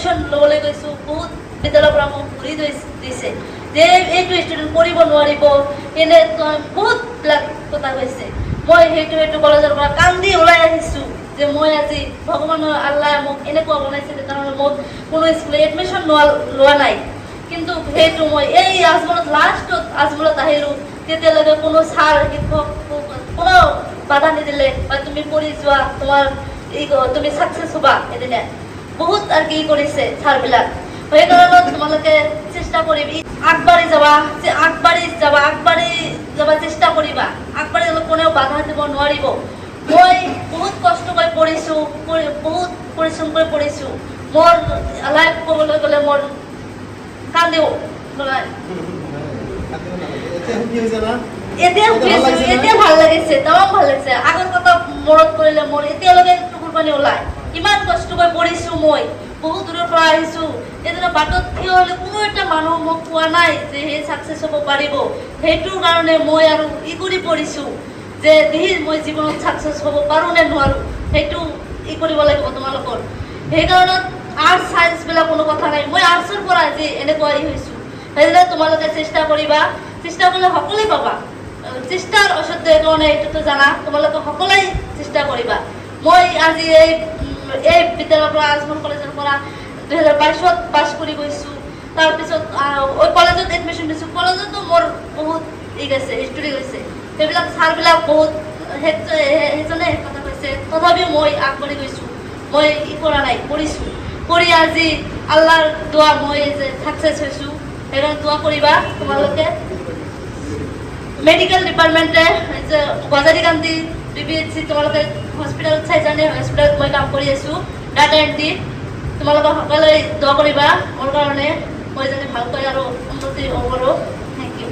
Admission ল'বলৈ গৈছোঁ বহুত বিদ্যালয়ৰ পৰা মোক ঘূৰি দিছে যে এইটো ষ্টুডেণ্ট কৰিব নোৱাৰিব এনে বহুতবিলাক কথা কৈছে। মই সেইটো কলেজৰ পৰা কান্দি ওলাই আহিছোঁ যে মই আজি ভগৱানৰ আল্লাহ মোক এনেকুৱা বনাইছে যে তাৰমানে মোক কোনো স্কুলে এডমিশ্যন লোৱা নাই। কিন্তু সেইটো মই এই আজমলত লাষ্টত আজমলত আহিলোঁ, তেতিয়ালৈকে কোনো ছাৰ শিক্ষক কোনো বাধা নিদিলে বা তুমি পঢ়ি যোৱা তোমাৰ তুমি ছাকচেছ হ'বা। এদিনে বহুত আৰু কি কৰিছে ছাৰবিলাক। সেইকাৰণে তোমালোকে চেষ্টা কৰিবি আগবাঢ়ি যাবা চেষ্টা কৰিবা। আগবাঢ়ি গ'লে কোনেও বাধা দিব নোৱাৰিব। মই বহুত কষ্ট কৰি পঢ়িছোঁ, বহুত পৰিশ্ৰম কৰি পঢ়িছোঁ। মোৰ লাইফ ক'বলৈ গ'লে মোৰ কান্দিও এতিয়া ভাল লাগিছে, তামাম ভাল লাগিছে। আগৰ কথা মনত কৰিলে মোৰ এতিয়ালৈকে চকুৰ পানী ওলায়। ইমান কষ্ট কৰি পঢ়িছোঁ, মই বহুত দূৰৰ পৰা আহিছোঁ। এতিয়া বাটত থিয় হ'লে কোনো এটা মানুহ মোক কোৱা নাই যে সেই ছাকচেছ হ'ব পাৰিব। সেইটোৰ কাৰণে মই আৰু কৰি পঢ়িছোঁ যে মই জীৱনত ছাকচেছ হ'ব পাৰোঁ নে নোৱাৰোঁ, সেইটো কৰিব লাগিব তোমালোকৰ। সেইকাৰণত আৰ্টছ চায়েন্সবিলাক কোনো কথা নাই। মই আৰ্টছৰ পৰা আজি এনেকুৱা হৈছোঁ। সেইদৰে তোমালোকে চেষ্টা কৰিবা, চেষ্টা কৰিলে সকলোৱে পাবা। চেষ্টাৰ অসাধ্য একো নাই, এইটোতো জানা। তোমালোকে সকলোৱে চেষ্টা কৰিবা। মই আজি এই বিদ্যালয়ৰ পৰা আজমল কলেজৰ পৰা 2022 পাছ কৰি গৈছোঁ। তাৰপিছত কলেজত এডমিশ্যন দিছোঁ। কলেজতো মোৰ বহুত গৈছে, হিষ্টৰী গৈছে। সেইবিলাক ছাৰবিলাক বহুত সেইজনে কথা কৈছে, তথাপিও মই আগবাঢ়ি গৈছোঁ। মই কৰা নাই, পঢ়িছোঁ। পঢ়ি আজি আল্লাহৰ দোৱা মই যে ছাকচেছ হৈছোঁ। সেইকাৰণে দোৱা কৰিবা তোমালোকে। মেডিকেল ডিপাৰ্টমেণ্টে যে বজাৰী গান্ধী BBHC তোমালোকে হস্পিটেলত চাই জানে, হস্পিটেলত মই কাম কৰি আছোঁ ডাটা এণ্ট্ৰি। তোমালোকে সকলোৱে দোৱা কৰিবা মোৰ কাৰণে, মই যাতে ভালকৈ আৰু উন্নতি হ'ব পাৰোঁ। Thank U.